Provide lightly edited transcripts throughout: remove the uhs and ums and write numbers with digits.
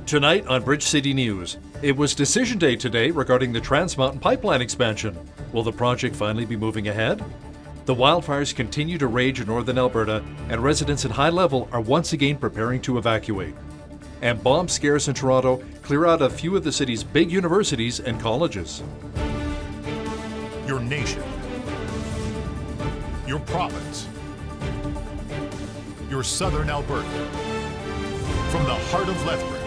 Tonight on Bridge City News, it was decision day today regarding the Trans Mountain Pipeline expansion. Will the project finally be moving ahead? The wildfires continue to rage in northern Alberta, and residents at High Level are once again preparing to evacuate. And bomb scares in Toronto clear out a few of the city's big universities and colleges. Your nation, your province, your southern Alberta. From the heart of Lethbridge,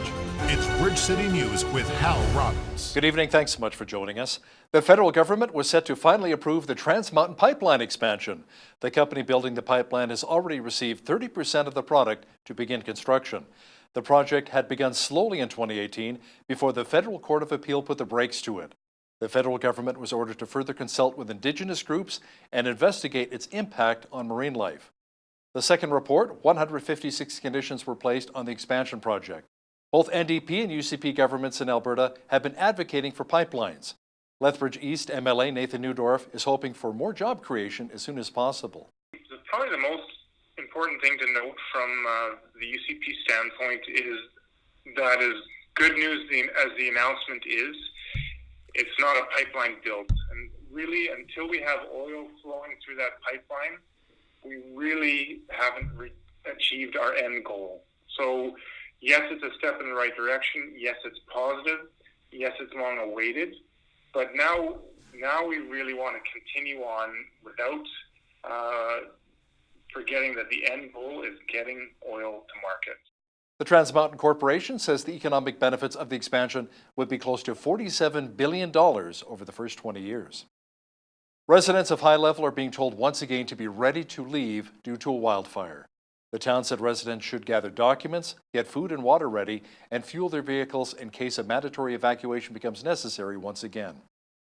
it's Bridge City News with Hal Robbins. Good evening, thanks so much for joining us. The federal government was set to finally approve the Trans Mountain Pipeline expansion. The company building the pipeline has already received 30% of the product to begin construction. The project had begun slowly in 2018 before the Federal Court of Appeal put the brakes to it. The federal government was ordered to further consult with Indigenous groups and investigate its impact on marine life. The second report, 156 conditions were placed on the expansion project. Both NDP and UCP governments in Alberta have been advocating for pipelines. Lethbridge East MLA Nathan Newdorf is hoping for more job creation as soon as possible. Probably the most important thing to note from the UCP standpoint is that as good news as the announcement is, it's not a pipeline build. And really, until we have oil flowing through that pipeline, we really haven't achieved our end goal. So yes, it's a step in the right direction. Yes, it's positive. Yes, it's long awaited. But now we really want to continue on without forgetting that the end goal is getting oil to market. The Trans Mountain Corporation says the economic benefits of the expansion would be close to $47 billion over the first 20 years. Residents of High Level are being told once again to be ready to leave due to a wildfire. The town said residents should gather documents, get food and water ready, and fuel their vehicles in case a mandatory evacuation becomes necessary once again.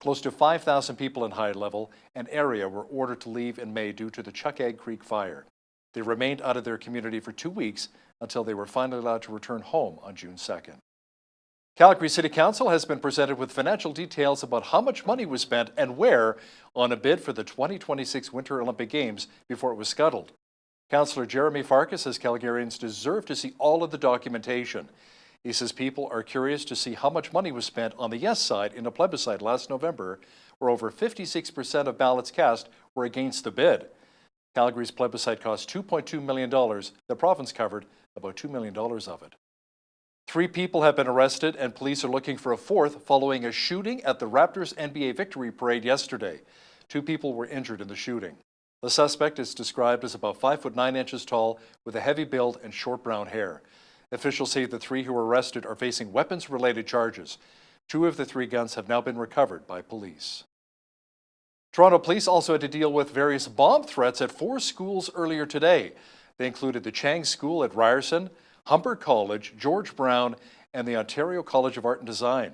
Close to 5,000 people in High Level, an area, were ordered to leave in May due to the Chuckagh Creek fire. They remained out of their community for 2 weeks until they were finally allowed to return home on June 2nd. Calgary City Council has been presented with financial details about how much money was spent and where on a bid for the 2026 Winter Olympic Games before it was scuttled. Councillor Jeremy Farkas says Calgarians deserve to see all of the documentation. He says people are curious to see how much money was spent on the yes side in a plebiscite last November, where over 56% of ballots cast were against the bid. Calgary's plebiscite cost $2.2 million. The province covered about $2 million of it. 3 people have been arrested and police are looking for a 4th following a shooting at the Raptors NBA victory parade yesterday. 2 people were injured in the shooting. The suspect is described as about 5'9" tall with a heavy build and short brown hair. Officials say the 3 who were arrested are facing weapons-related charges. 2 of the 3 guns have now been recovered by police. Toronto police also had to deal with various bomb threats at 4 schools earlier today. They included the Chang School at Ryerson, Humber College, George Brown, and the Ontario College of Art and Design.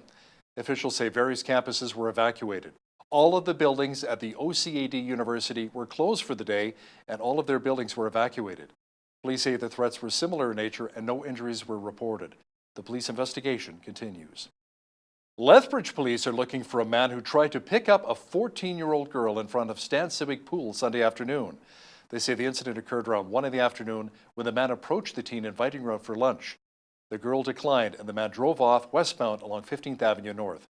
Officials say various campuses were evacuated. All of the buildings at the OCAD University were closed for the day, and all of their buildings were evacuated. Police say the threats were similar in nature and no injuries were reported. The police investigation continues. Lethbridge police are looking for a man who tried to pick up a 14-year-old girl in front of Stan Civic Pool Sunday afternoon. They say the incident occurred around 1 in the afternoon when the man approached the teen, inviting her out for lunch. The girl declined and the man drove off westbound along 15th Avenue North.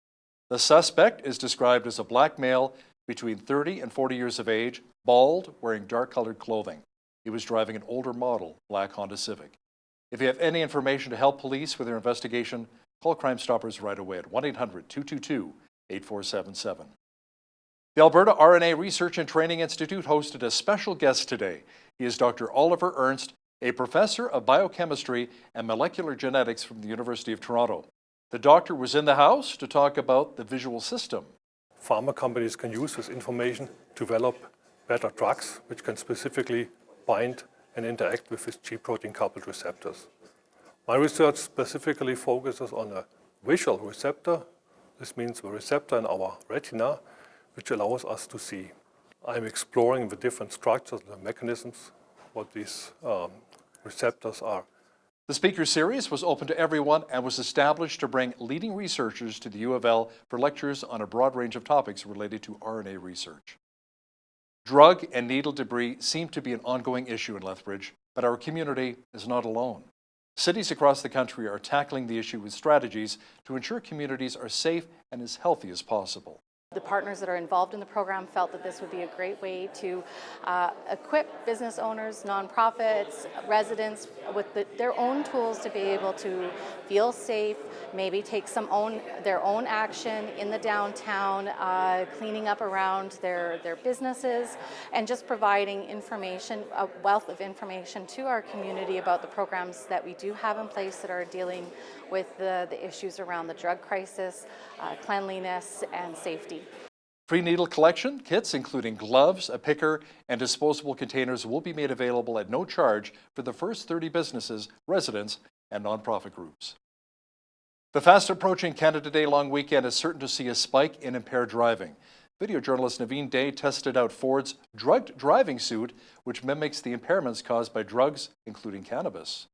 The suspect is described as a black male between 30 and 40 years of age, bald, wearing dark-colored clothing. He was driving an older model black Honda Civic. If you have any information to help police with their investigation, call Crime Stoppers right away at 1-800-222-8477. The Alberta RNA Research and Training Institute hosted a special guest today. He is Dr. Oliver Ernst, a professor of biochemistry and molecular genetics from the University of Toronto. The doctor was in the house to talk about the visual system. Pharma companies can use this information to develop better drugs, which can specifically bind and interact with these G protein-coupled receptors. My research specifically focuses on a visual receptor. This means the receptor in our retina, which allows us to see. I'm exploring the different structures and the mechanisms, what these receptors are. The speaker series was open to everyone and was established to bring leading researchers to the U of L for lectures on a broad range of topics related to RNA research. Drug and needle debris seem to be an ongoing issue in Lethbridge, but our community is not alone. Cities across the country are tackling the issue with strategies to ensure communities are safe and as healthy as possible. The partners that are involved in the program felt that this would be a great way to equip business owners, nonprofits, residents with their own tools to be able to feel safe, maybe take their own action in the downtown, cleaning up around their businesses, and just providing information, a wealth of information to our community about the programs that we do have in place that are dealing with the issues around the drug crisis, cleanliness, and safety. Free needle collection kits, including gloves, a picker, and disposable containers, will be made available at no charge for the first 30 businesses, residents, and nonprofit groups. The fast-approaching Canada Day long weekend is certain to see a spike in impaired driving. Video journalist Naveen Day tested out Ford's drugged driving suit, which mimics the impairments caused by drugs, including cannabis.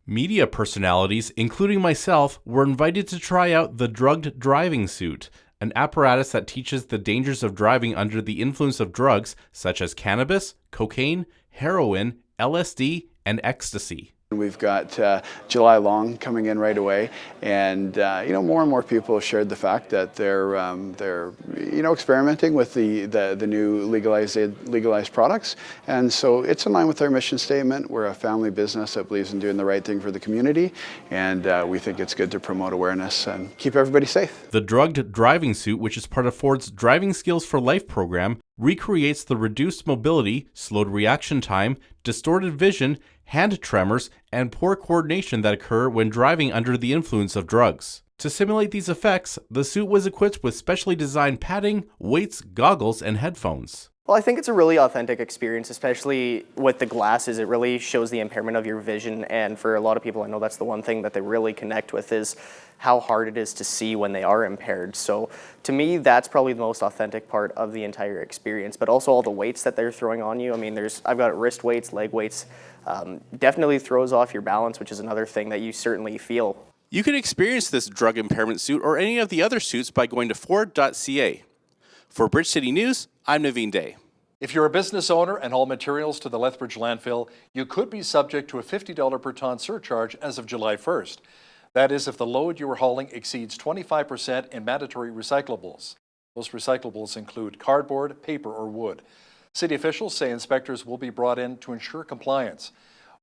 Media personalities, including myself, were invited to try out the drugged driving suit, an apparatus that teaches the dangers of driving under the influence of drugs such as cannabis, cocaine, heroin, LSD, and ecstasy. We've got July Long coming in right away, and more and more people have shared the fact that they're experimenting with the new legalized products, and so it's in line with our mission statement. We're a family business that believes in doing the right thing for the community, and we think it's good to promote awareness and keep everybody safe. The drugged driving suit, which is part of Ford's Driving Skills for Life program, recreates the reduced mobility, slowed reaction time, distorted vision, hand tremors, and poor coordination that occur when driving under the influence of drugs. To simulate these effects, the suit was equipped with specially designed padding, weights, goggles, and headphones. Well, I think it's a really authentic experience, especially with the glasses. It really shows the impairment of your vision, and for a lot of people, I know that's the one thing that they really connect with is how hard it is to see when they are impaired. So to me, that's probably the most authentic part of the entire experience, but also all the weights that they're throwing on you. I mean, I've got wrist weights, leg weights, definitely throws off your balance, which is another thing that you certainly feel. You can experience this drug impairment suit or any of the other suits by going to Ford.ca. For Bridge City News, I'm Naveen Day. If you're a business owner and haul materials to the Lethbridge landfill, you could be subject to a $50 per ton surcharge as of July 1st. That is, if the load you are hauling exceeds 25% in mandatory recyclables. Those recyclables include cardboard, paper, or wood. City officials say inspectors will be brought in to ensure compliance.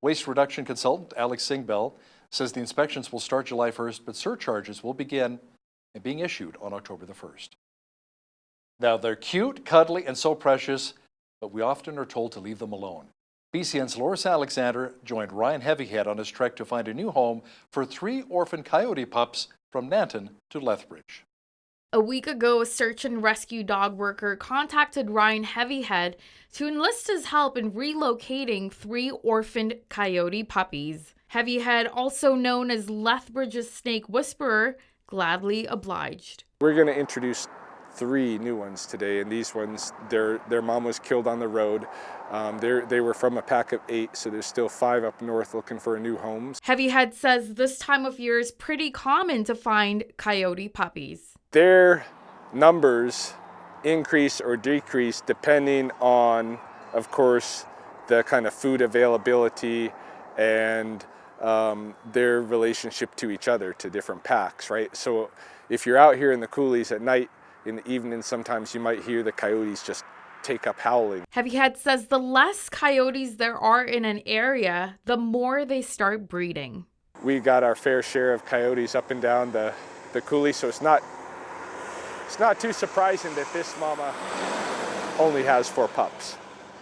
Waste reduction consultant Alex Singbell says the inspections will start July 1st, but surcharges will begin being issued on October the 1st. Now, they're cute, cuddly, and so precious, but we often are told to leave them alone. BCN's Loris Alexander joined Ryan Heavyhead on his trek to find a new home for 3 orphan coyote pups from Nanton to Lethbridge. A week ago, a search and rescue dog worker contacted Ryan Heavyhead to enlist his help in relocating 3 orphaned coyote puppies. Heavyhead, also known as Lethbridge's snake whisperer, gladly obliged. We're going to introduce 3 new ones today, and these ones, their mom was killed on the road. They were from a pack of 8, so there's still 5 up north looking for a new home. Heavyhead says this time of year is pretty common to find coyote puppies. Their numbers increase or decrease depending on, of course, the kind of food availability and their relationship to each other, to different packs, right? So if you're out here in the coulees at night, in the evening, sometimes you might hear the coyotes just take up howling. Heavyhead says the less coyotes there are in an area, the more they start breeding. We got our fair share of coyotes up and down the coulee, so it's not too surprising that this mama only has 4 pups.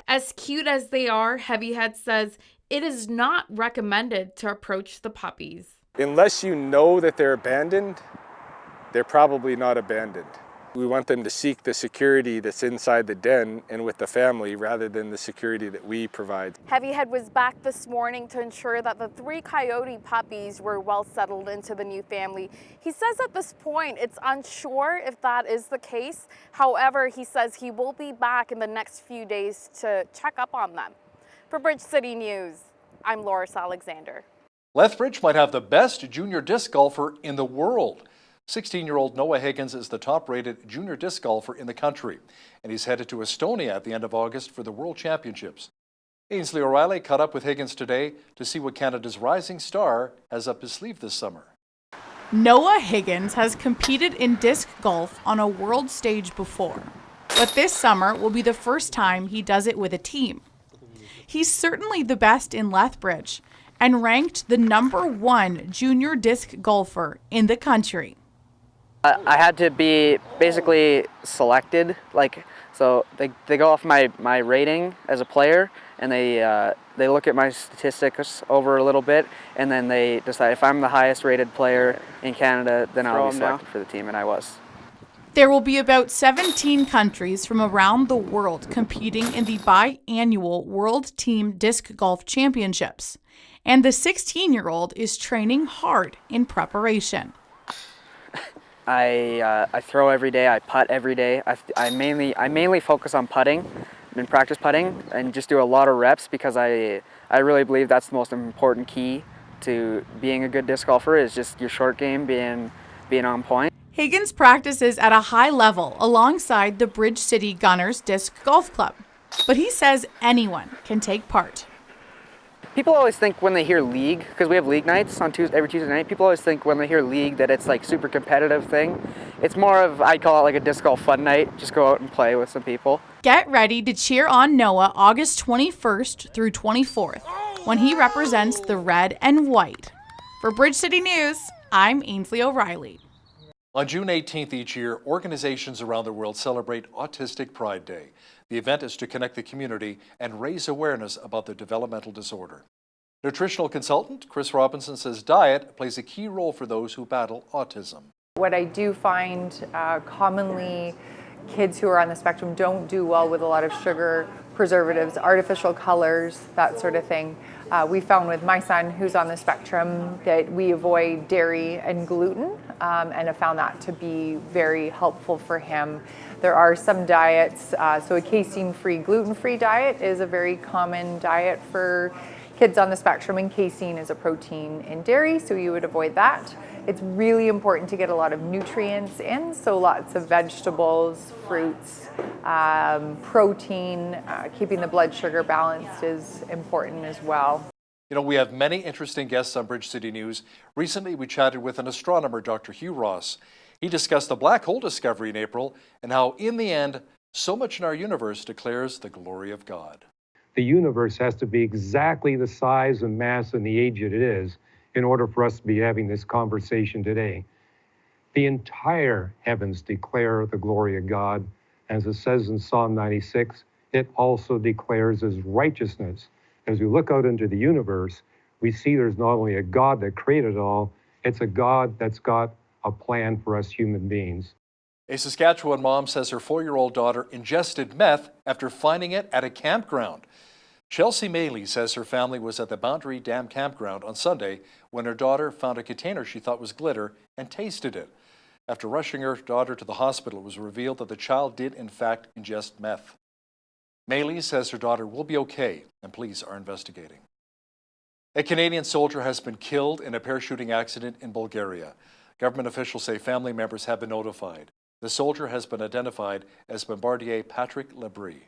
As cute as they are, Heavyhead says it is not recommended to approach the puppies. Unless you know that they're abandoned, they're probably not abandoned. We want them to seek the security that's inside the den and with the family rather than the security that we provide. Heavyhead was back this morning to ensure that the 3 coyote puppies were well settled into the new family. He says at this point it's unsure if that is the case. However, he says he will be back in the next few days to check up on them. For Bridge City News, I'm Loris Alexander. Lethbridge might have the best junior disc golfer in the world. 16-year-old Noah Higgins is the top-rated junior disc golfer in the country, and he's headed to Estonia at the end of August for the World Championships. Ainsley O'Reilly caught up with Higgins today to see what Canada's rising star has up his sleeve this summer. Noah Higgins has competed in disc golf on a world stage before, but this summer will be the first time he does it with a team. He's certainly the best in Lethbridge and ranked the #1 junior disc golfer in the country. I had to be basically selected, so they go off my rating as a player, and they look at my statistics over a little bit, and then they decide if I'm the highest rated player in Canada, then I'll be selected for the team, and I was. There will be about 17 countries from around the world competing in the biannual World Team Disc Golf Championships, and the 16-year-old is training hard in preparation. I throw every day. I putt every day. I mainly focus on putting and practice putting, and just do a lot of reps because I really believe that's the most important key to being a good disc golfer, is just your short game being on point. Higgins practices at a high level alongside the Bridge City Gunners Disc Golf Club, but he says anyone can take part. People always think when they hear league, because we have league nights on every Tuesday night, people always think when they hear league that it's like super competitive thing. It's more of, I call it like a disc golf fun night, just go out and play with some people. Get ready to cheer on Noah August 21st through 24th when he represents the red and white. For Bridge City News, I'm Ainsley O'Reilly. On June 18th each year, organizations around the world celebrate Autistic Pride Day. The event is to connect the community and raise awareness about the developmental disorder. Nutritional consultant Chris Robinson says diet plays a key role for those who battle autism. What I do find commonly kids who are on the spectrum don't do well with a lot of sugar, preservatives, artificial colors, that sort of thing. We found with my son who's on the spectrum that we avoid dairy and gluten, and have found that to be very helpful for him. There are some diets, so a casein-free, gluten-free diet is a very common diet for kids on the spectrum, and casein is a protein in dairy, so you would avoid that. It's really important to get a lot of nutrients in, so lots of vegetables, fruits, protein, keeping the blood sugar balanced is important as well. You know, we have many interesting guests on Bridge City News. Recently, we chatted with an astronomer, Dr. Hugh Ross. He discussed the black hole discovery in April and how, in the end, so much in our universe declares the glory of God. The universe has to be exactly the size and mass and the age it is in order for us to be having this conversation today. The entire heavens declare the glory of God. As it says in Psalm 96, it also declares His righteousness. As we look out into the universe, we see there's not only a God that created it all, it's a God that's got a plan for us human beings. A Saskatchewan mom says her 4-year-old daughter ingested meth after finding it at a campground. Chelsea Maley says her family was at the Boundary Dam campground on Sunday when her daughter found a container she thought was glitter and tasted it. After rushing her daughter to the hospital, it was revealed that the child did in fact ingest meth. Maley says her daughter will be okay, and police are investigating. A Canadian soldier has been killed in a parachuting accident in Bulgaria. Government officials say family members have been notified. The soldier has been identified as Bombardier Patrick Labrie.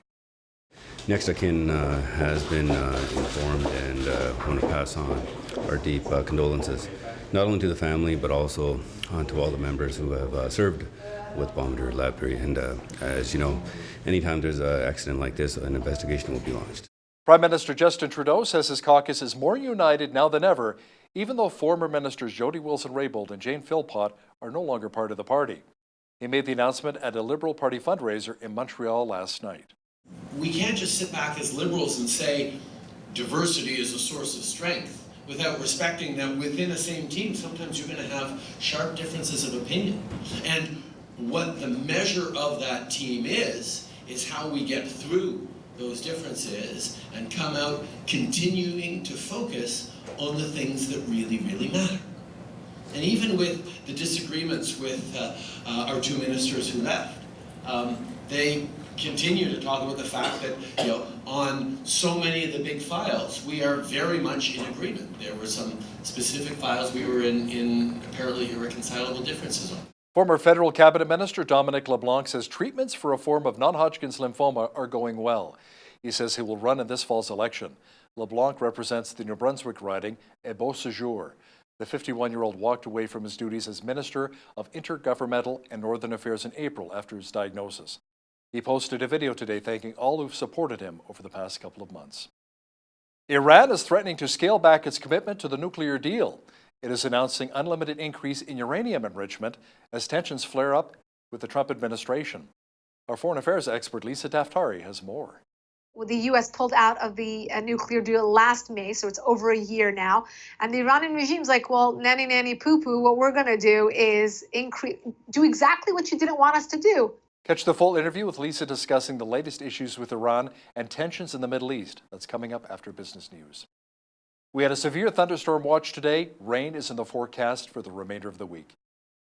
Next of kin has been informed, and want to pass on our deep condolences, not only to the family, but also to all the members who have served with Bombardier Labrie. And as you know, anytime there's an accident like this, an investigation will be launched. Prime Minister Justin Trudeau says his caucus is more united now than ever, even though former ministers Jody Wilson-Raybould and Jane Philpott are no longer part of the party. He made the announcement at a Liberal Party fundraiser in Montreal last night. We can't just sit back as Liberals and say diversity is a source of strength without respecting that within a same team, sometimes you're going to have sharp differences of opinion. And what the measure of that team is how we get through those differences and come out continuing to focus on the things that really, really matter. And even with the disagreements with our two ministers who left, they continue to talk about the fact that, on so many of the big files, we are very much in agreement. There were some specific files we were in apparently irreconcilable differences on. Former federal cabinet minister Dominic LeBlanc says treatments for a form of non-Hodgkin's lymphoma are going well. He says he will run in this fall's election. LeBlanc represents the New Brunswick riding at Beausejour. The 51-year-old walked away from his duties as Minister of Intergovernmental and Northern Affairs in April after his diagnosis. He posted a video today thanking all who've supported him over the past couple of months. Iran is threatening to scale back its commitment to the nuclear deal. It is announcing unlimited increase in uranium enrichment as tensions flare up with the Trump administration. Our foreign affairs expert Lisa Daftari has more. Well, the U.S. pulled out of the nuclear deal last May, so it's over a year now. And the Iranian regime's like, well, nanny, nanny, poo-poo, what we're going to do is do exactly what you didn't want us to do. Catch the full interview with Lisa discussing the latest issues with Iran and tensions in the Middle East. That's coming up after business news. We had a severe thunderstorm watch today. Rain is in the forecast for the remainder of the week.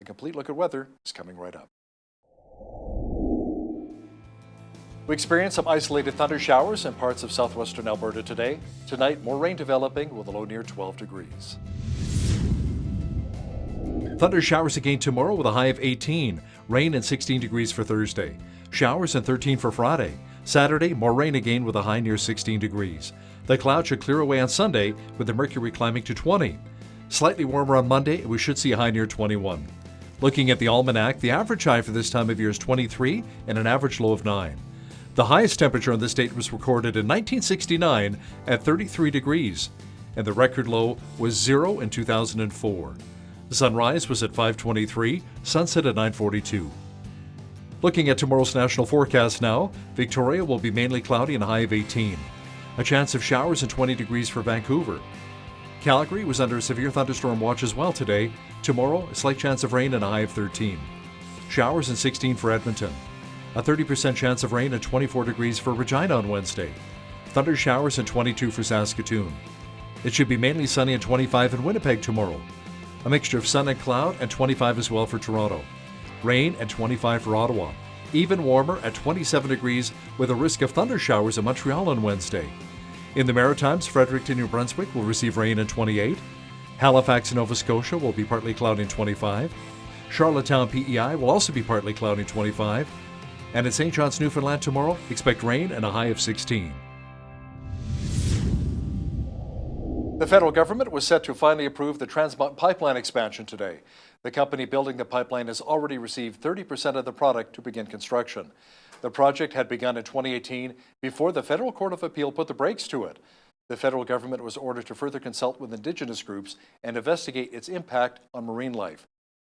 A complete look at weather is coming right up. We experienced some isolated thunder showers in parts of southwestern Alberta today. Tonight, more rain developing with a low near 12 degrees. Thunder showers again tomorrow with a high of 18. Rain and 16 degrees for Thursday. Showers and 13 for Friday. Saturday, more rain again with a high near 16 degrees. The clouds should clear away on Sunday with the mercury climbing to 20. Slightly warmer on Monday, we should see a high near 21. Looking at the almanac, the average high for this time of year is 23 and an average low of 9. The highest temperature on this date was recorded in 1969 at 33 degrees, and the record low was 0 in 2004. Sunrise was at 5:23, sunset at 9:42. Looking at tomorrow's national forecast now, Victoria will be mainly cloudy and a high of 18. A chance of showers and 20 degrees for Vancouver. Calgary was under a severe thunderstorm watch as well today. Tomorrow, a slight chance of rain and a high of 13. Showers and 16 for Edmonton. A 30% chance of rain and 24 degrees for Regina on Wednesday. Thunder showers and 22 for Saskatoon. It should be mainly sunny and 25 in Winnipeg tomorrow. A mixture of sun and cloud and 25 as well for Toronto. Rain and 25 for Ottawa. Even warmer at 27 degrees with a risk of thunder showers in Montreal on Wednesday. In the Maritimes, Fredericton, New Brunswick will receive rain and 28. Halifax, Nova Scotia will be partly cloudy and 25. Charlottetown, PEI will also be partly cloudy and 25. And in St. John's, Newfoundland tomorrow, expect rain and a high of 16. The federal government was set to finally approve the Trans Mountain Pipeline expansion today. The company building the pipeline has already received 30% of the product to begin construction. The project had begun in 2018 before the Federal Court of Appeal put the brakes to it. The federal government was ordered to further consult with Indigenous groups and investigate its impact on marine life.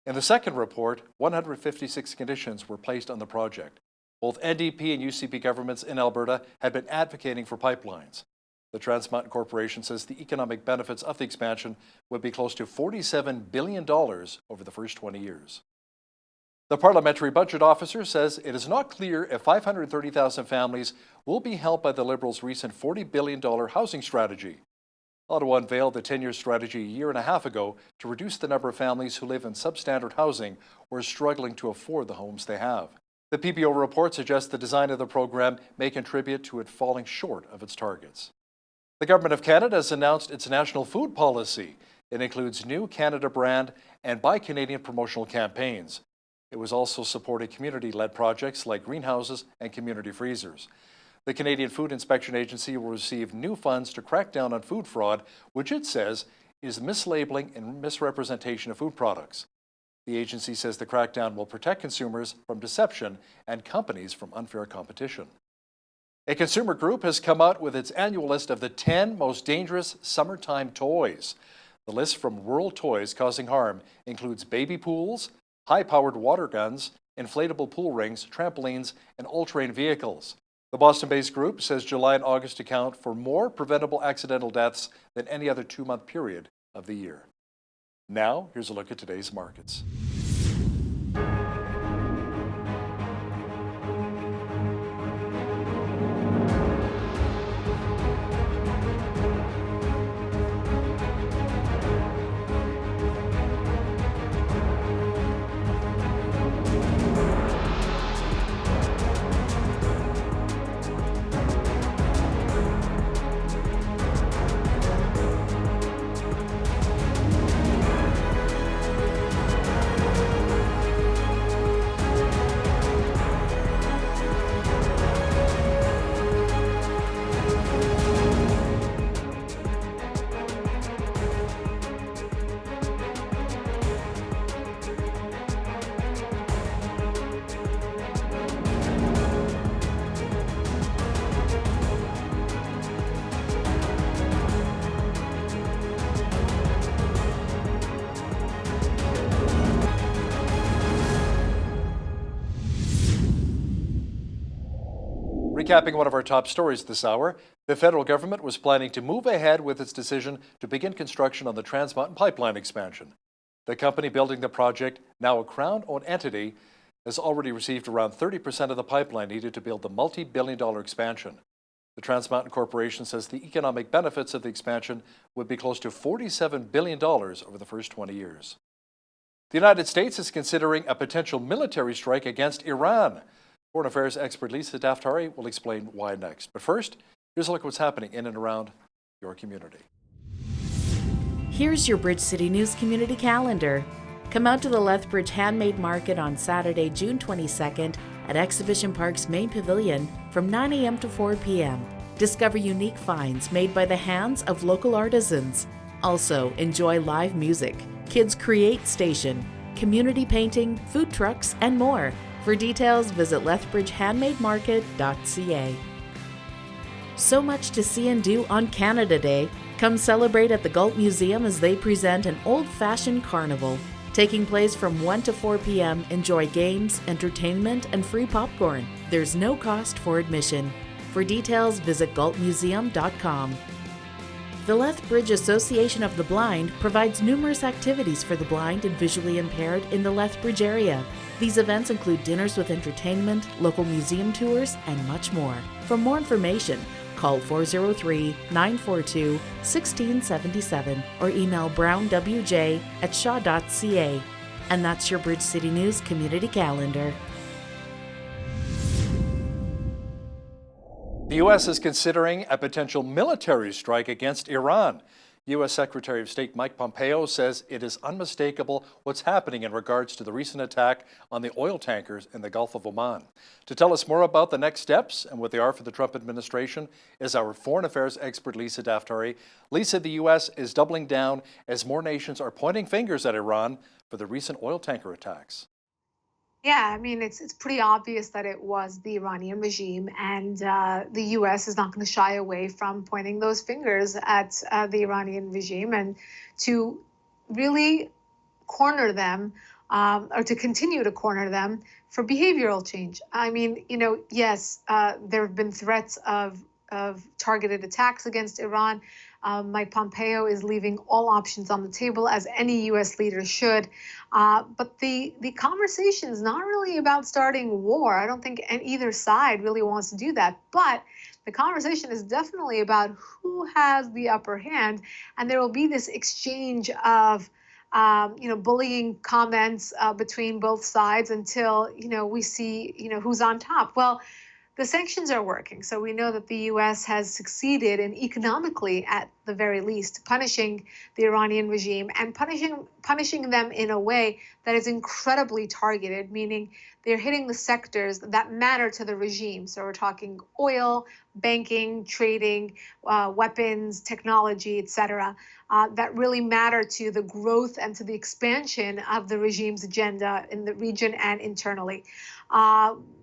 In the second report, 156 conditions were placed on the project. Both NDP and UCP governments in Alberta had been advocating for pipelines. The Trans Mountain Corporation says the economic benefits of the expansion would be close to $47 billion over the first 20 years. The Parliamentary Budget Officer says it is not clear if 530,000 families will be helped by the Liberals' recent $40 billion housing strategy. Ottawa unveiled the 10-year strategy a year and a half ago to reduce the number of families who live in substandard housing or are struggling to afford the homes they have. The PBO report suggests the design of the program may contribute to it falling short of its targets. The Government of Canada has announced its national food policy. It includes new Canada brand and Buy Canadian promotional campaigns. It was also supporting community-led projects like greenhouses and community freezers. The Canadian Food Inspection Agency will receive new funds to crack down on food fraud, which it says is mislabeling and misrepresentation of food products. The agency says the crackdown will protect consumers from deception and companies from unfair competition. A consumer group has come out with its annual list of the 10 most dangerous summertime toys. The list from World Toys Causing Harm includes baby pools, high-powered water guns, inflatable pool rings, trampolines, and all-terrain vehicles. The Boston-based group says July and August account for more preventable accidental deaths than any other 2-month period of the year. Now, here's a look at today's markets. Recapping one of our top stories this hour, the federal government was planning to move ahead with its decision to begin construction on the Trans Mountain Pipeline expansion. The company building the project, now a Crown-owned entity, has already received around 30% of the pipeline needed to build the multi-billion-dollar expansion. The Trans Mountain Corporation says the economic benefits of the expansion would be close to $47 billion over the first 20 years. The United States is considering a potential military strike against Iran. Foreign Affairs expert Lisa Daftari will explain why next. But first, here's a look at what's happening in and around your community. Here's your Bridge City News community calendar. Come out to the Lethbridge Handmade Market on Saturday, June 22nd at Exhibition Park's main pavilion from 9 a.m. to 4 p.m. Discover unique finds made by the hands of local artisans. Also, enjoy live music, Kids Create Station, community painting, food trucks, and more. For details, visit lethbridgehandmademarket.ca. So much to see and do on Canada Day. Come celebrate at the Galt Museum as they present an old-fashioned carnival. Taking place from 1 to 4 p.m., enjoy games, entertainment, and free popcorn. There's no cost for admission. For details, visit galtmuseum.com. The Lethbridge Association of the Blind provides numerous activities for the blind and visually impaired in the Lethbridge area. These events include dinners with entertainment, local museum tours, and much more. For more information, call 403-942-1677 or email brownwj@shaw.ca. And that's your Bridge City News community calendar. The U.S. is considering a potential military strike against Iran. U.S. Secretary of State Mike Pompeo says it is unmistakable what's happening in regards to the recent attack on the oil tankers in the Gulf of Oman. To tell us more about the next steps and what they are for the Trump administration is our foreign affairs expert Lisa Daftari. Lisa, the U.S. is doubling down as more nations are pointing fingers at Iran for the recent oil tanker attacks. Yeah, I mean, it's pretty obvious that it was the Iranian regime, and the U.S. is not going to shy away from pointing those fingers at the Iranian regime and to really corner them or to continue to corner them for behavioral change. I mean, yes, there have been threats of targeted attacks against Iran. Mike Pompeo is leaving all options on the table, as any U.S. leader should. But the conversation is not really about starting war. I don't think either side really wants to do that. But the conversation is definitely about who has the upper hand, and there will be this exchange of bullying comments between both sides until we see who's on top. Well, the sanctions are working. So we know that the U.S. has succeeded in economically, at the very least, punishing the Iranian regime and punishing them in a way that is incredibly targeted, meaning they're hitting the sectors that matter to the regime. So we're talking oil, banking, trading, weapons, technology, etc., that really matter to the growth and to the expansion of the regime's agenda in the region and internally.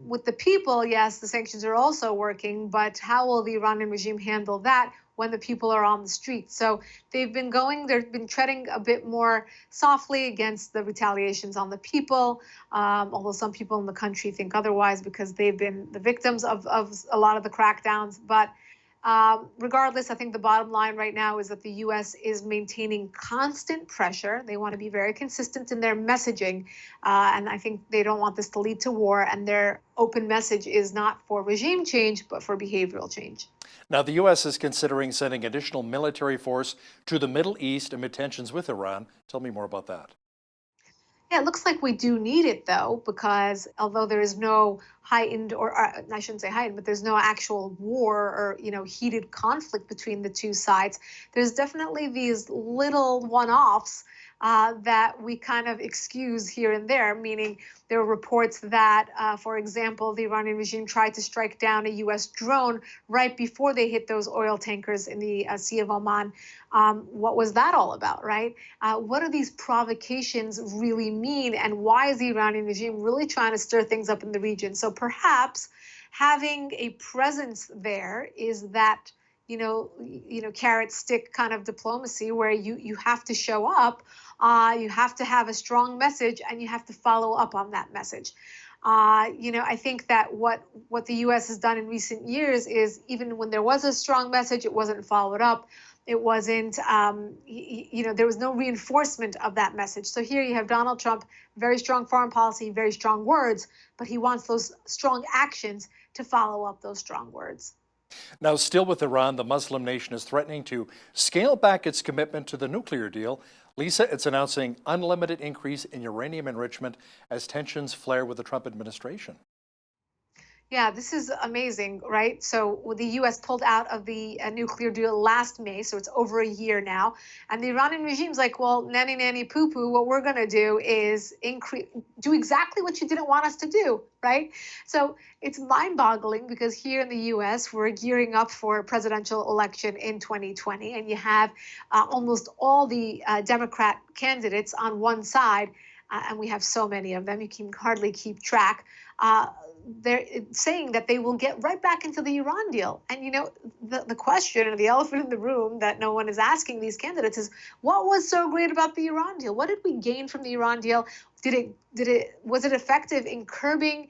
With the people, yes, the sanctions are also working, but how will the Iranian regime handle that when the people are on the streets? So they've been treading a bit more softly against the retaliations on the people, although some people in the country think otherwise because they've been the victims of a lot of the crackdowns. But regardless, I think the bottom line right now is that the U.S. is maintaining constant pressure. They want to be very consistent in their messaging, and I think they don't want this to lead to war, and their open message is not for regime change, but for behavioral change. Now, the U.S. is considering sending additional military force to the Middle East amid tensions with Iran. Tell me more about that. Yeah, it looks like we do need it, though, because although there is no heightened, or I shouldn't say heightened, but there's no actual war or, heated conflict between the two sides, there's definitely these little one-offs that we kind of excuse here and there, meaning there are reports that, for example, the Iranian regime tried to strike down a U.S. drone right before they hit those oil tankers in the Sea of Oman. What was that all about, right? What do these provocations really mean, and why is the Iranian regime really trying to stir things up in the region? So perhaps having a presence there is that, carrot stick kind of diplomacy where you have to show up, you have to have a strong message, and you have to follow up on that message. I think that what the U.S. has done in recent years is, even when there was a strong message, it wasn't followed up. It wasn't, there was no reinforcement of that message. So here you have Donald Trump, very strong foreign policy, very strong words, but he wants those strong actions to follow up those strong words. Now, still with Iran, the Muslim nation is threatening to scale back its commitment to the nuclear deal. Lisa, it's announcing unlimited increase in uranium enrichment as tensions flare with the Trump administration. Yeah, this is amazing, right? So the U.S. pulled out of the nuclear deal last May, so it's over a year now. And the Iranian regime's like, well, nanny, nanny, poo-poo, what we're going to do is do exactly what you didn't want us to do, right? So it's mind-boggling because here in the U.S., we're gearing up for a presidential election in 2020, and you have almost all the Democrat candidates on one side, and we have so many of them, you can hardly keep track. They're saying that they will get right back into the Iran deal. And, the question, or the elephant in the room that no one is asking these candidates is, what was so great about the Iran deal? What did we gain from the Iran deal? Was it effective in curbing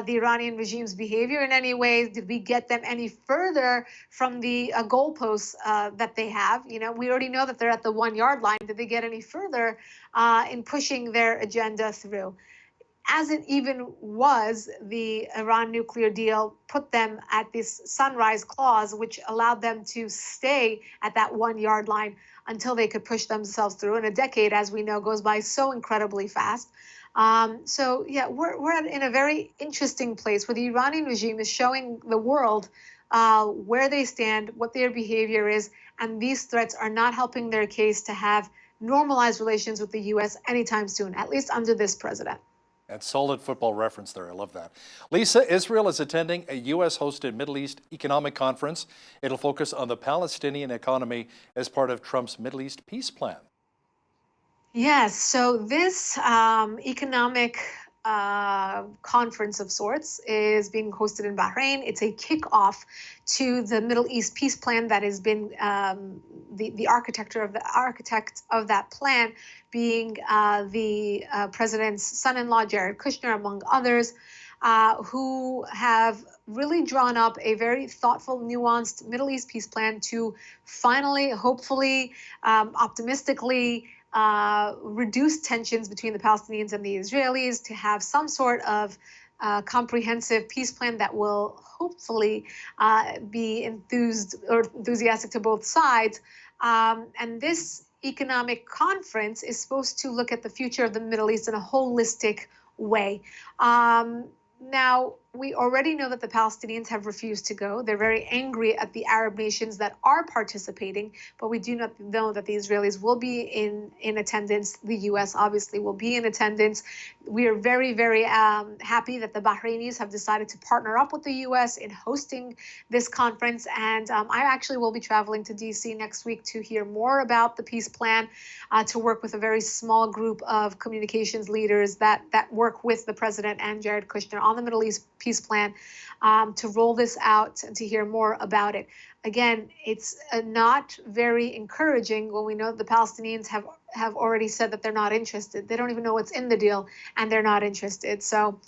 the Iranian regime's behavior in any way? Did we get them any further from the goalposts that they have? We already know that they're at the 1 yard line. Did they get any further in pushing their agenda through? As it even was, the Iran nuclear deal put them at this sunrise clause, which allowed them to stay at that 1 yard line until they could push themselves through. And a decade, as we know, goes by so incredibly fast. We're in a very interesting place where the Iranian regime is showing the world where they stand, what their behavior is, and these threats are not helping their case to have normalized relations with the U.S. anytime soon, at least under this president. And solid football reference there. I love that. Lisa, Israel is attending a U.S.-hosted Middle East economic conference. It'll focus on the Palestinian economy as part of Trump's Middle East peace plan. Yes, so this economic conference of sorts is being hosted in Bahrain. It's a kickoff to the Middle East peace plan that has been the architect of that plan being the president's son-in-law, Jared Kushner, among others, who have really drawn up a very thoughtful, nuanced Middle East peace plan to finally, hopefully, optimistically, reduce tensions between the Palestinians and the Israelis, to have some sort of comprehensive peace plan that will hopefully be enthusiastic to both sides. And this economic conference is supposed to look at the future of the Middle East in a holistic way. Now, we already know that the Palestinians have refused to go. They're very angry at the Arab nations that are participating, but we do not know that the Israelis will be in attendance. The U.S. obviously will be in attendance. We are very, very happy that the Bahrainis have decided to partner up with the U.S. in hosting this conference. And I actually will be traveling to D.C. next week to hear more about the peace plan, to work with a very small group of communications leaders that work with the president and Jared Kushner on the Middle East peace plan, to roll this out and to hear more about it. Again, it's not very encouraging when we know the Palestinians have already said that they're not interested. They don't even know what's in the deal, and they're not interested. So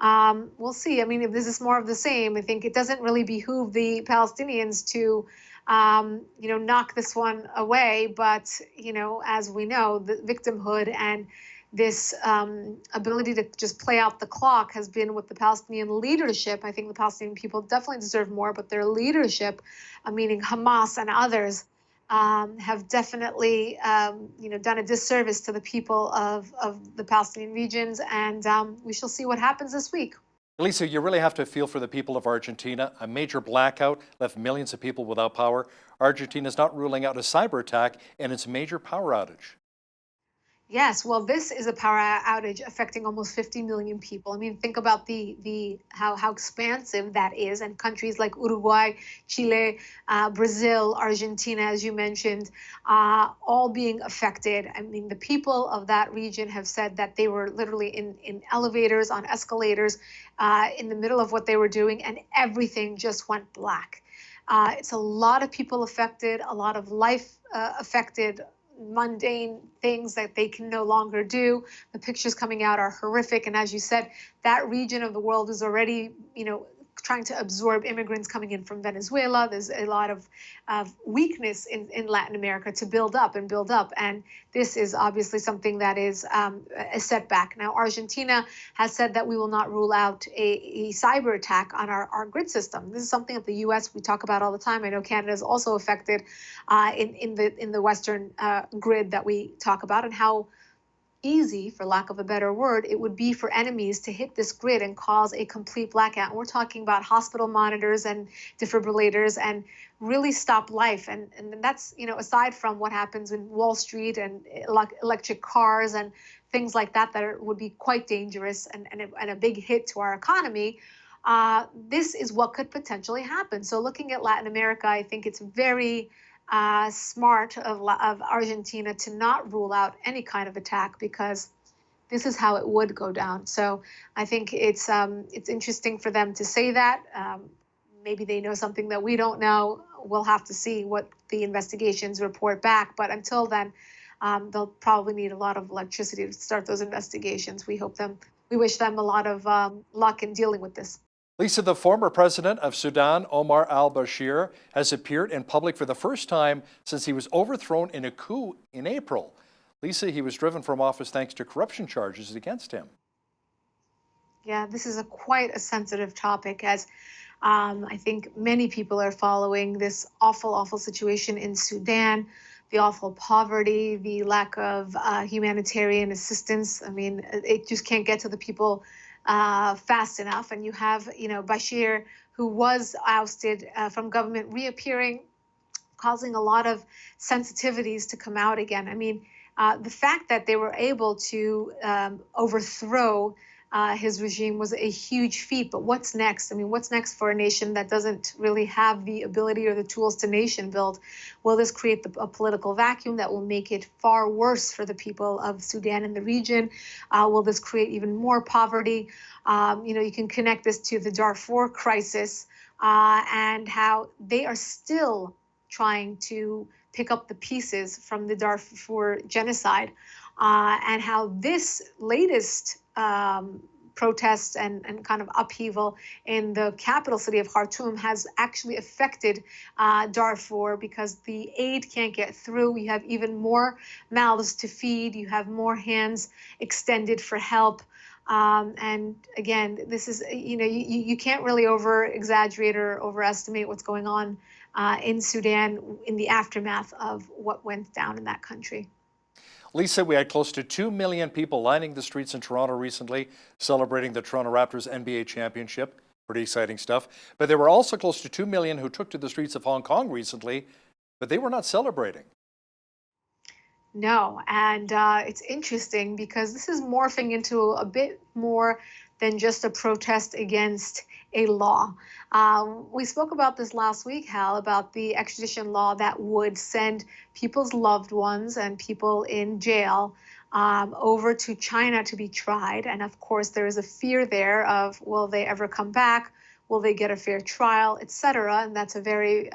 we'll see. I mean, if this is more of the same, I think it doesn't really behoove the Palestinians to knock this one away. But, as we know, the victimhood and this ability to just play out the clock has been with the Palestinian leadership. I think the Palestinian people definitely deserve more, but their leadership, meaning Hamas and others, have definitely done a disservice to the people of the Palestinian regions, and we shall see what happens this week. Lisa, you really have to feel for the people of Argentina. A major blackout left millions of people without power. Argentina is not ruling out a cyber attack in its major power outage. Yes, well, this is a power outage affecting almost 50 million people. I mean, think about how expansive that is, and countries like Uruguay, Chile, Brazil, Argentina, as you mentioned, all being affected. I mean, the people of that region have said that they were literally in elevators, on escalators, in the middle of what they were doing, and everything just went black. It's a lot of people affected, a lot of life affected. mundane things that they can no longer do. The pictures coming out are horrific. And as you said, that region of the world is already, trying to absorb immigrants coming in from Venezuela. There's a lot of weakness in Latin America to build up. And this is obviously something that is a setback. Now, Argentina has said that we will not rule out a cyber attack on our grid system. This is something that the U.S. we talk about all the time. I know Canada is also affected in the Western grid that we talk about, and how easy, for lack of a better word, it would be for enemies to hit this grid and cause a complete blackout. And we're talking about hospital monitors and defibrillators and really stop life. And that's, aside from what happens in Wall Street and electric cars and things like that would be quite dangerous and a big hit to our economy. This is what could potentially happen. So looking at Latin America, I think it's very smart of Argentina to not rule out any kind of attack, because this is how it would go down. So I think it's interesting for them to say that. Maybe they know something that we don't know. We'll have to see what the investigations report back. But until then, they'll probably need a lot of electricity to start those investigations. We wish them a lot of luck in dealing with this. Lisa, the former president of Sudan, Omar al-Bashir, has appeared in public for the first time since he was overthrown in a coup in April. Lisa, he was driven from office thanks to corruption charges against him. Yeah, this is quite a sensitive topic, as I think many people are following this awful, awful situation in Sudan, the awful poverty, the lack of humanitarian assistance. I mean, it just can't get to the people fast enough. And you have, Bashir, who was ousted from government, reappearing, causing a lot of sensitivities to come out again. I mean, the fact that they were able to overthrow his regime was a huge feat. But what's next? I mean, what's next for a nation that doesn't really have the ability or the tools to nation build? Will this create a political vacuum that will make it far worse for the people of Sudan and the region? Will this create even more poverty? You can connect this to the Darfur crisis and how they are still trying to pick up the pieces from the Darfur genocide, and how this latest protests and kind of upheaval in the capital city of Khartoum has actually affected Darfur, because the aid can't get through. You have even more mouths to feed. You have more hands extended for help. And again, this is, you can't really over-exaggerate or overestimate what's going on in Sudan in the aftermath of what went down in that country. Lisa, we had close to 2 million people lining the streets in Toronto recently, celebrating the Toronto Raptors NBA championship. Pretty exciting stuff. But there were also close to 2 million who took to the streets of Hong Kong recently, but they were not celebrating. No, and it's interesting because this is morphing into a bit more than just a protest against a law. We spoke about this last week, Hal, about the extradition law that would send people's loved ones and people in jail over to China to be tried. And of course, there is a fear there of, will they ever come back? Will they get a fair trial, etc.? And that's a very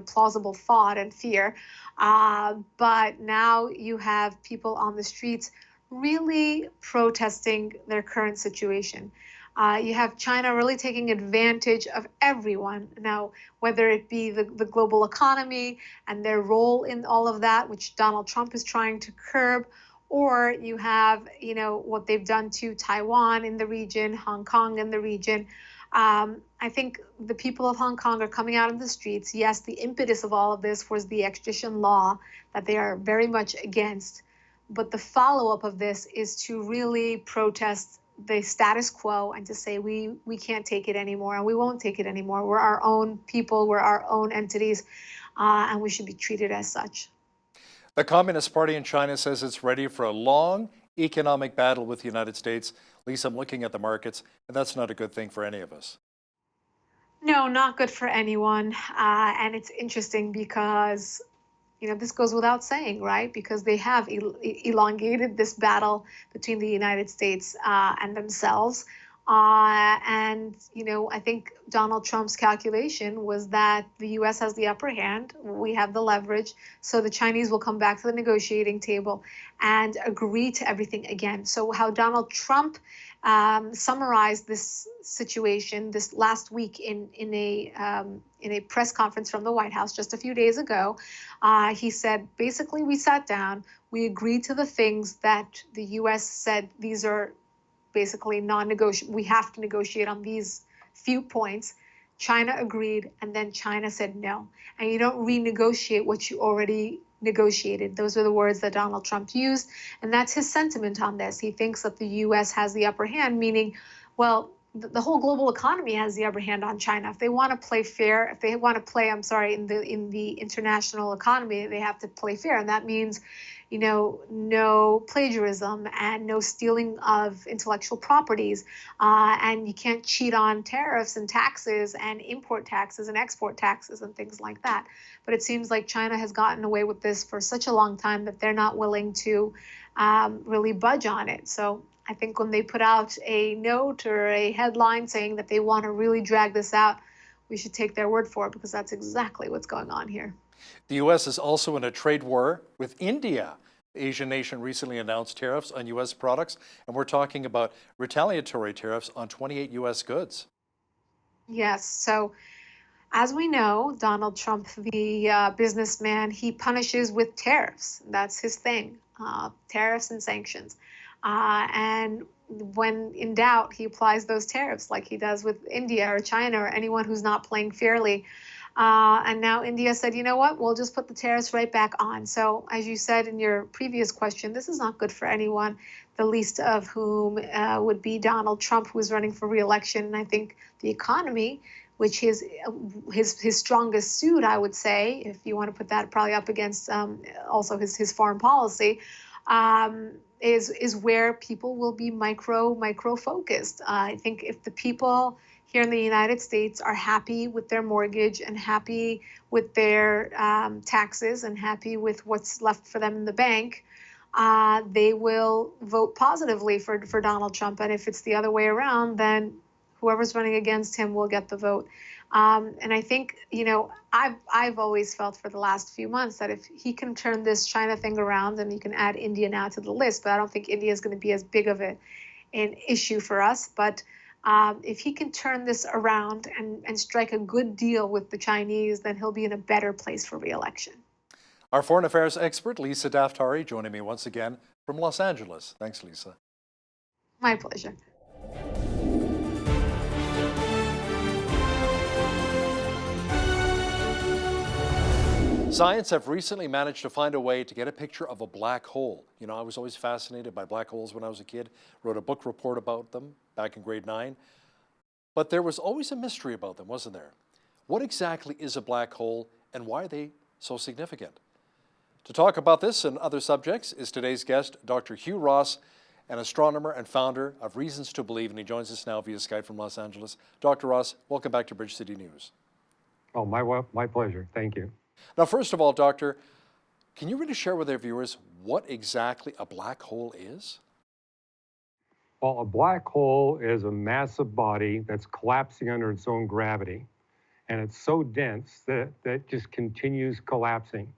plausible thought and fear. But now you have people on the streets really protesting their current situation. You have China really taking advantage of everyone. Now, whether it be the global economy and their role in all of that, which Donald Trump is trying to curb, or you have, what they've done to Taiwan in the region, Hong Kong in the region. I think the people of Hong Kong are coming out in the streets. Yes, the impetus of all of this was the extradition law that they are very much against. But the follow-up of this is to really protest the status quo and to say we can't take it anymore and we won't take it anymore. We're our own people, we're our own entities, and we should be treated as such. The Communist Party in China says it's ready for a long economic battle with the United States. Lisa, I'm looking at the markets, and that's not a good thing for any of us. No, not good for anyone. And it's interesting because, this goes without saying, right? Because they have elongated this battle between the United States and themselves. And, I think Donald Trump's calculation was that the US has the upper hand, we have the leverage, so the Chinese will come back to the negotiating table and agree to everything again. So how Donald Trump summarized this situation this last week in a press conference from the White House just a few days ago, he said, basically, we sat down, we agreed to the things that the US said these are basically non-negotiable. We have to negotiate on these few points. China agreed, and then China said no. And you don't renegotiate what you already negotiated. Those are the words that Donald Trump used, and that's his sentiment on this. He thinks that the U.S. has the upper hand, meaning, well, the whole global economy has the upper hand on China. If they want to play fair, if they want to play, in the international economy, they have to play fair, and that means, no plagiarism and no stealing of intellectual properties, and you can't cheat on tariffs and taxes and import taxes and export taxes and things like that. But it seems like China has gotten away with this for such a long time that they're not willing to really budge on it. So I think when they put out a note or a headline saying that they want to really drag this out, we should take their word for it, because that's exactly what's going on here. The U.S. is also in a trade war with India. The Asian nation recently announced tariffs on U.S. products, and we're talking about retaliatory tariffs on 28 U.S. goods. Yes. So as we know, Donald Trump, the businessman, he punishes with tariffs. That's his thing, tariffs and sanctions. And when in doubt, he applies those tariffs like he does with India or China or anyone who's not playing fairly. And now India said, you know what, we'll just put the tariffs right back on. So as you said in your previous question, this is not good for anyone, the least of whom would be Donald Trump, who is running for re-election. And I think the economy, which is his strongest suit, I would say, if you want to put that probably up against also his foreign policy, is where people will be micro focused. I think if the people here in the United States are happy with their mortgage and happy with their taxes and happy with what's left for them in the bank, they will vote positively for Donald Trump. And if it's the other way around, then whoever's running against him will get the vote. And I think, I've always felt for the last few months that if he can turn this China thing around, and you can add India now to the list, but I don't think India is going to be as big of an issue for us. But if he can turn this around and strike a good deal with the Chinese, then he'll be in a better place for re-election. Our foreign affairs expert, Lisa Daftari, joining me once again from Los Angeles. Thanks, Lisa. My pleasure. Science have recently managed to find a way to get a picture of a black hole. I was always fascinated by black holes when I was a kid, wrote a book report about them back in grade 9. But there was always a mystery about them, wasn't there? What exactly is a black hole, and why are they so significant? To talk about this and other subjects is today's guest, Dr. Hugh Ross, an astronomer and founder of Reasons to Believe, and he joins us now via Skype from Los Angeles. Dr. Ross, welcome back to Bridge City News. Oh, my pleasure. Thank you. Now, first of all, Doctor, can you really share with our viewers what exactly a black hole is? Well, a black hole is a massive body that's collapsing under its own gravity. And it's so dense that it just continues collapsing.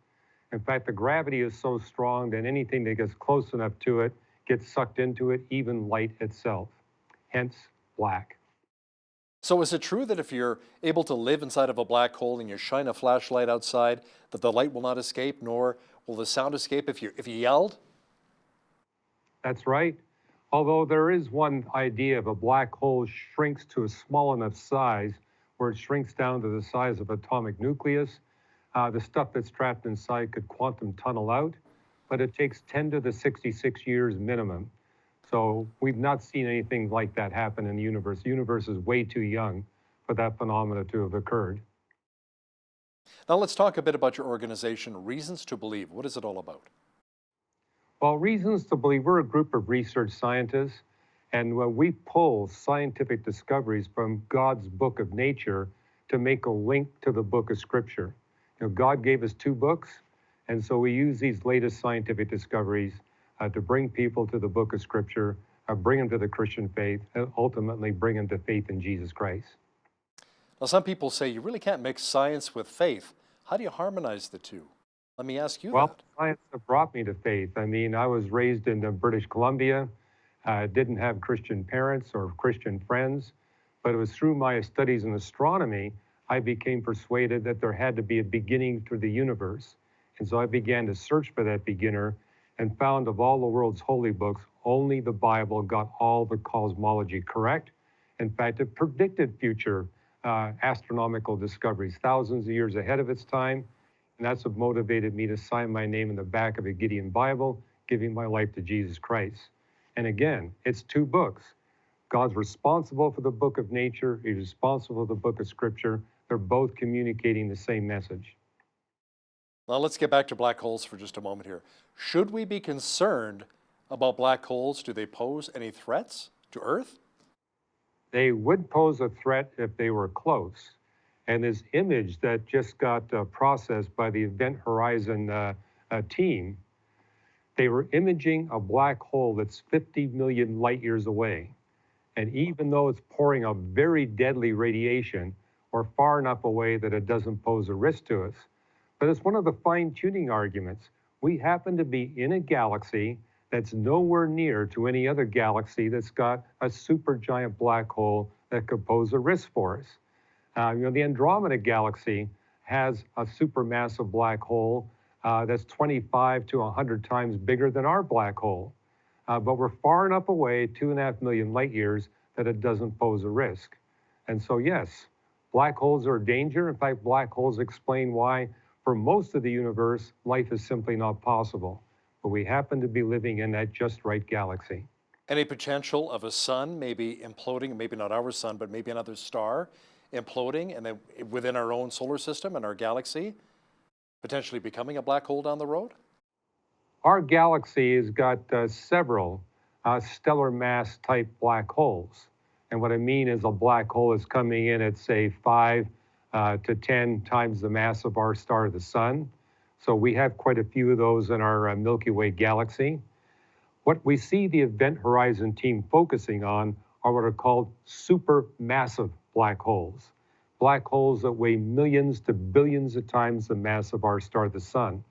In fact, the gravity is so strong that anything that gets close enough to it gets sucked into it, even light itself. Hence, black. So is it true that if you're able to live inside of a black hole and you shine a flashlight outside, that the light will not escape, nor will the sound escape if you yelled? That's right. Although there is one idea of a black hole shrinks to a small enough size where it shrinks down to the size of atomic nucleus. The stuff that's trapped inside could quantum tunnel out, but it takes 10 to the 66 years minimum. So we've not seen anything like that happen in the universe. The universe is way too young for that phenomena to have occurred. Now let's talk a bit about your organization, Reasons to Believe. What is it all about? Well, Reasons to Believe, we're a group of research scientists, and we pull scientific discoveries from God's book of nature to make a link to the book of Scripture. God gave us 2 books, and so we use these latest scientific discoveries to bring people to the book of Scripture, bring them to the Christian faith, and ultimately bring them to faith in Jesus Christ. Now, some people say you really can't mix science with faith. How do you harmonize the two? Let me ask you Well, that. science have brought me to faith. I mean, I was raised in British Columbia, didn't have Christian parents or Christian friends, but it was through my studies in astronomy, I became persuaded that there had to be a beginning to the universe. And so I began to search for that beginner and found of all the world's holy books, only the Bible got all the cosmology correct. In fact, it predicted future astronomical discoveries, thousands of years ahead of its time. And that's what motivated me to sign my name in the back of a Gideon Bible, giving my life to Jesus Christ. And again, it's two books. God's responsible for the book of nature. He's responsible for the book of scripture. They're both communicating the same message. Now let's get back to black holes for just a moment here. Should we be concerned about black holes? Do they pose any threats to Earth? They would pose a threat if they were close. And this image that just got processed by the Event Horizon team, they were imaging a black hole that's 50 million light years away. And even though it's pouring a very deadly radiation, we're far enough away that it doesn't pose a risk to us. But it's one of the fine-tuning arguments. We happen to be in a galaxy that's nowhere near to any other galaxy that's got a supergiant black hole that could pose a risk for us. The Andromeda galaxy has a supermassive black hole that's 25 to 100 times bigger than our black hole. But we're far enough away, 2.5 million light years, that it doesn't pose a risk. And so, yes, black holes are a danger. In fact, black holes explain why, for most of the universe, life is simply not possible. But we happen to be living in that just right galaxy. Any potential of a sun maybe imploding, maybe not our sun, but maybe another star imploding, and then within our own solar system and our galaxy, potentially becoming a black hole down the road? Our galaxy has got several stellar mass type black holes. And what I mean is a black hole is coming in at, say, 5 to 10 times the mass of our star, the sun. So we have quite a few of those in our Milky Way galaxy. What we see the Event Horizon team focusing on are what are called supermassive black holes that weigh millions to billions of times the mass of our star, the sun.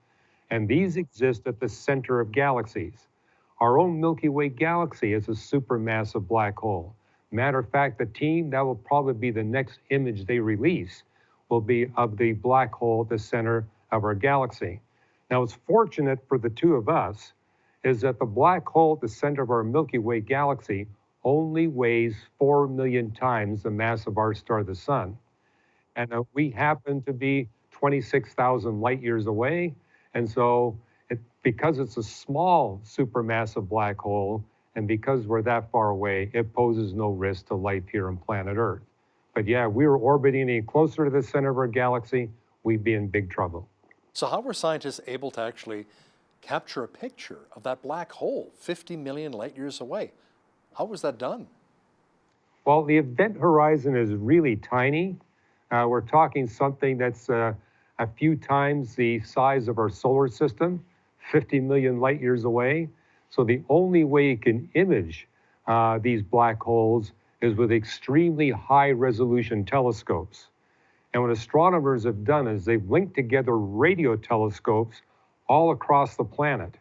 And these exist at the center of galaxies. Our own Milky Way galaxy is a supermassive black hole. Matter of fact, the team, that will probably be the next image they release, will be of the black hole at the center of our galaxy. Now, what's fortunate for the two of us is that the black hole at the center of our Milky Way galaxy only weighs 4 million times the mass of our star, the sun. And we happen to be 26,000 light years away. And so because it's a small supermassive black hole, and because we're that far away, it poses no risk to life here on planet Earth. But yeah, we were orbiting any closer to the center of our galaxy, we'd be in big trouble. So how were scientists able to actually capture a picture of that black hole 50 million light years away? How was that done? Well, the Event Horizon is really tiny. We're talking something that's a few times the size of our solar system, 50 million light years away. So the only way you can image these black holes is with extremely high resolution telescopes. And what astronomers have done is they've linked together radio telescopes all across the planet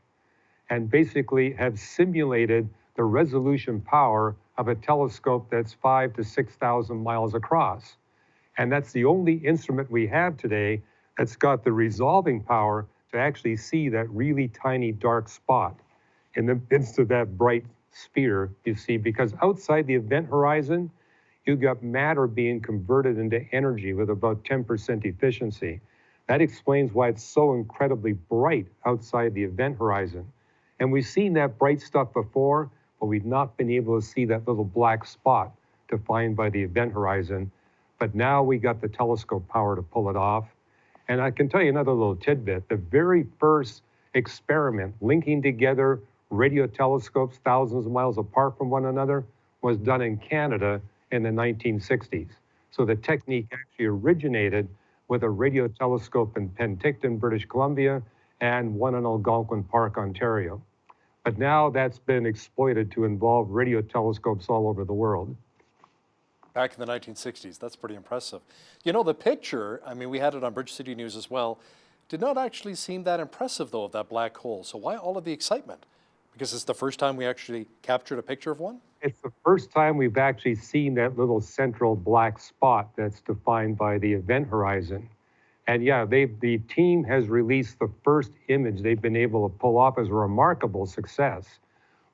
and basically have simulated the resolution power of a telescope that's 5,000 to 6,000 miles across. And that's the only instrument we have today that's got the resolving power to actually see that really tiny dark spot in the midst of that bright sphere, you see, because outside the event horizon, you've got matter being converted into energy with about 10% efficiency. That explains why it's so incredibly bright outside the event horizon. And we've seen that bright stuff before, but we've not been able to see that little black spot defined by the event horizon. But now we got the telescope power to pull it off. And I can tell you another little tidbit. The very first experiment linking together radio telescopes thousands of miles apart from one another was done in Canada in the 1960s. So the technique actually originated with a radio telescope in Penticton, British Columbia, and one in Algonquin Park, Ontario. But now that's been exploited to involve radio telescopes all over the world. Back in the 1960s, that's pretty impressive. You know, the picture, I mean, we had it on Bridge City News as well, did not actually seem that impressive, though, of that black hole. So why all of the excitement? Because it's the first time we actually captured a picture of one? It's the first time we've actually seen that little central black spot that's defined by the event horizon. And yeah, the team has released the first image they've been able to pull off as a remarkable success.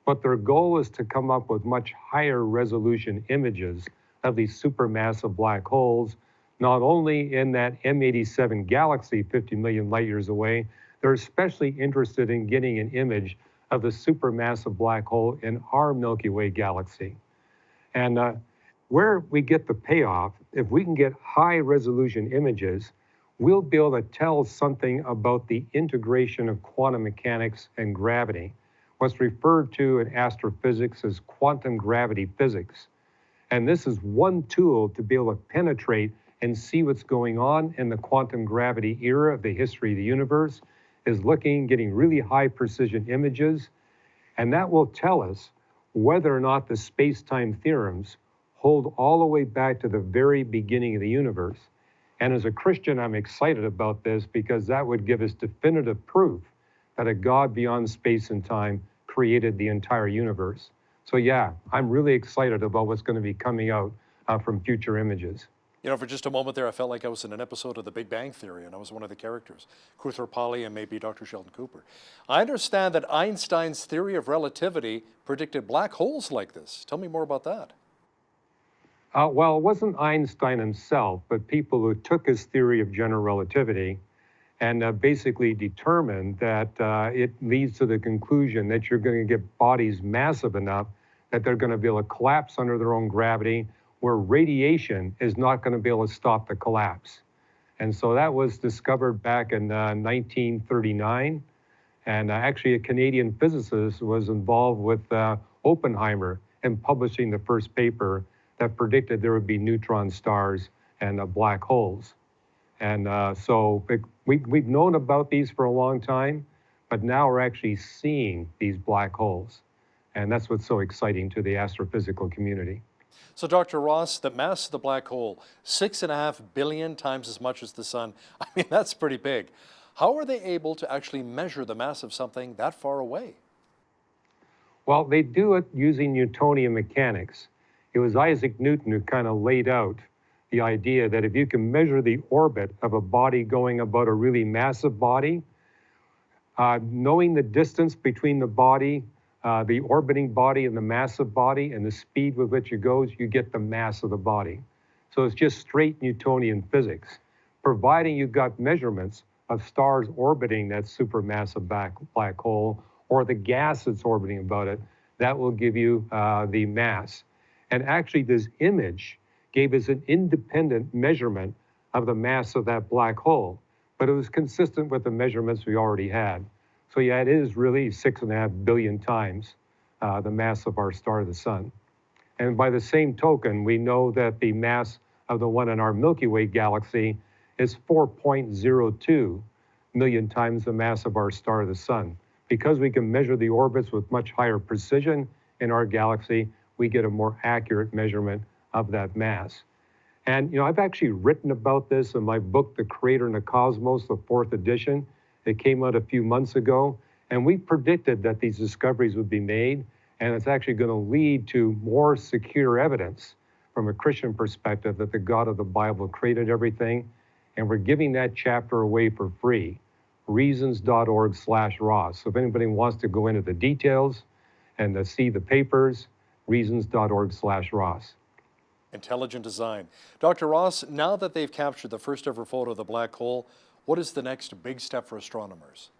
But their goal is to come up with much higher resolution images of these supermassive black holes, not only in that M87 galaxy 50 million light years away, they're especially interested in getting an image of the supermassive black hole in our Milky Way galaxy. And where we get the payoff, if we can get high resolution images, we'll be able to tell something about the integration of quantum mechanics and gravity, what's referred to in astrophysics as quantum gravity physics. And this is one tool to be able to penetrate and see what's going on in the quantum gravity era of the history of the universe, is getting really high precision images. And that will tell us whether or not the space-time theorems hold all the way back to the very beginning of the universe. And as a Christian, I'm excited about this because that would give us definitive proof that a God beyond space and time created the entire universe. So yeah, I'm really excited about what's going to be coming out from future images. You know, for just a moment there, I felt like I was in an episode of The Big Bang Theory, and I was one of the characters, Kuthar Pali and maybe Dr. Sheldon Cooper. I understand that Einstein's theory of relativity predicted black holes like this. Tell me more about that. Well, it wasn't Einstein himself, but people who took his theory of general relativity and basically determined that it leads to the conclusion that you're going to get bodies massive enough that they're going to be able to collapse under their own gravity, where radiation is not going to be able to stop the collapse. And so that was discovered back in 1939. And actually a Canadian physicist was involved with Oppenheimer in publishing the first paper that predicted there would be neutron stars and black holes. And so we've known about these for a long time, but now we're actually seeing these black holes. And that's what's so exciting to the astrophysical community. So, Dr. Ross, the mass of the black hole, 6.5 billion times as much as the sun. I mean, that's pretty big. How are they able to actually measure the mass of something that far away? Well, they do it using Newtonian mechanics. It was Isaac Newton who kind of laid out the idea that if you can measure the orbit of a body going about a really massive body, knowing the distance between the body, the orbiting body and the massive body and the speed with which it goes, you get the mass of the body. So it's just straight Newtonian physics. Providing you've got measurements of stars orbiting that supermassive black hole or the gas that's orbiting about it, that will give you the mass. And actually this image gave us an independent measurement of the mass of that black hole, but it was consistent with the measurements we already had. So yeah, it is really 6.5 billion times the mass of our star, the sun. And by the same token, we know that the mass of the one in our Milky Way galaxy is 4.02 million times the mass of our star, the sun. Because we can measure the orbits with much higher precision in our galaxy, we get a more accurate measurement of that mass. And you know, I've actually written about this in my book, The Creator and the Cosmos, the 4th edition. It came out a few months ago, and we predicted that these discoveries would be made, and it's actually going to lead to more secure evidence from a Christian perspective that the God of the Bible created everything, and we're giving that chapter away for free, reasons.org/Ross. So if anybody wants to go into the details and to see the papers, reasons.org/Ross. Intelligent design. Dr. Ross, now that they've captured the first ever photo of the black hole, what is the next big step for astronomers?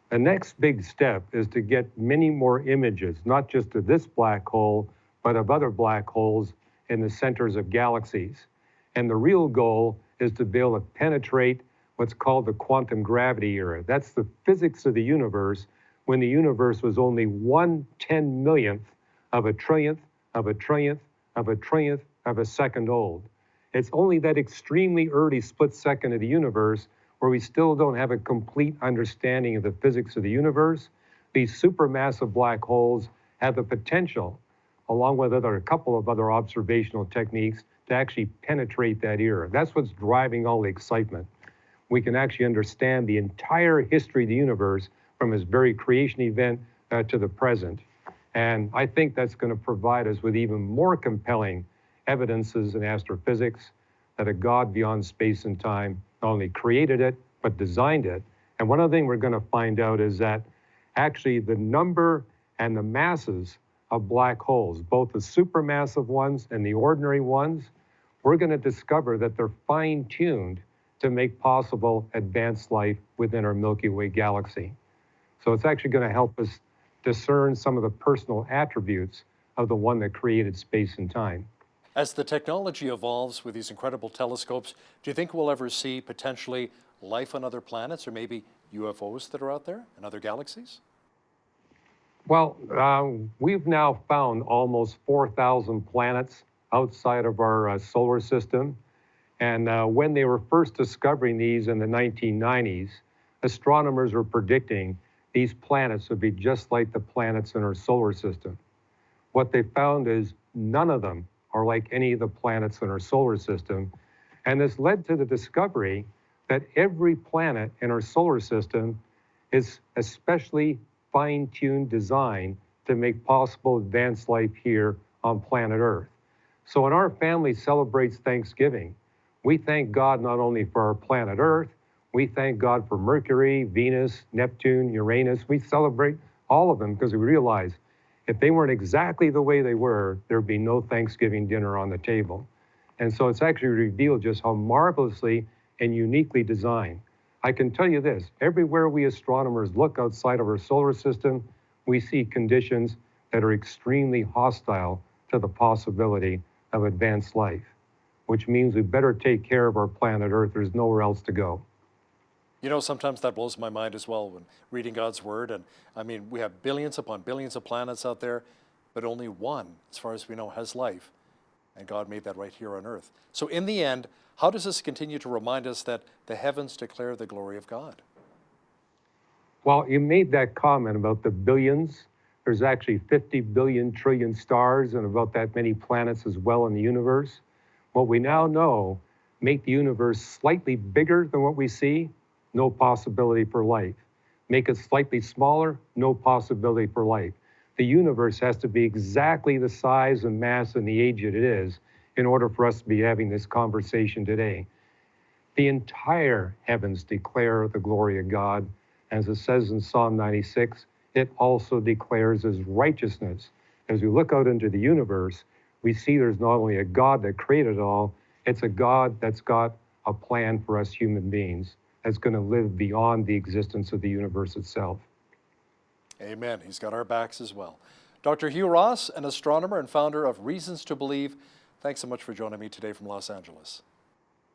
The next big step is to get many more images, not just of this black hole, but of other black holes in the centers of galaxies. And the real goal is to be able to penetrate what's called the quantum gravity era. That's the physics of the universe when the universe was only 1/10,000,000th of a trillionth of a trillionth of a trillionth of a second old. It's only that extremely early split second of the universe where we still don't have a complete understanding of the physics of the universe These supermassive black holes have the potential, along with a couple of other observational techniques, to actually penetrate that era. That's what's driving all the excitement. We can actually understand the entire history of the universe from its very creation event to the present. And I think that's going to provide us with even more compelling evidences in astrophysics that a God beyond space and time not only created it, but designed it. And one other thing we're going to find out is that actually the number and the masses of black holes, both the supermassive ones and the ordinary ones, we're going to discover that they're fine-tuned to make possible advanced life within our Milky Way galaxy. So it's actually going to help us discern some of the personal attributes of the one that created space and time. As the technology evolves with these incredible telescopes, do you think we'll ever see potentially life on other planets or maybe UFOs that are out there in other galaxies? Well, we've now found almost 4,000 planets outside of our solar system. And when they were first discovering these in the 1990s, astronomers were predicting these planets would be just like the planets in our solar system. What they found is none of them are like any of the planets in our solar system. And this led to the discovery that every planet in our solar system is especially fine-tuned design to make possible advanced life here on planet Earth. So when our family celebrates Thanksgiving, we thank God not only for our planet Earth, we thank God for Mercury, Venus, Neptune, Uranus. We celebrate all of them because we realize if they weren't exactly the way they were, there'd be no Thanksgiving dinner on the table. And so it's actually revealed just how marvelously and uniquely designed. I can tell you this, everywhere we astronomers look outside of our solar system, we see conditions that are extremely hostile to the possibility of advanced life, which means we better take care of our planet Earth. There's nowhere else to go. You know, sometimes that blows my mind as well when reading God's Word. And I mean, we have billions upon billions of planets out there, but only one, as far as we know, has life. And God made that right here on Earth. So in the end, how does this continue to remind us that the heavens declare the glory of God? Well, you made that comment about the billions. There's actually 50 billion trillion stars and about that many planets as well in the universe. What we now know make the universe slightly bigger than what we see, no possibility for life. Make it slightly smaller, no possibility for life. The universe has to be exactly the size and mass and the age it is in order for us to be having this conversation today. The entire heavens declare the glory of God. As it says in Psalm 96, it also declares his righteousness. As we look out into the universe, we see there's not only a God that created it all, it's a God that's got a plan for us human beings that's going to live beyond the existence of the universe itself. Amen. He's got our backs as well. Dr. Hugh Ross, an astronomer and founder of Reasons to Believe, thanks so much for joining me today from Los Angeles.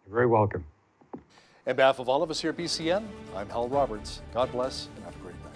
You're very welcome. On behalf of all of us here at BCN, I'm Hal Roberts. God bless and have a great night.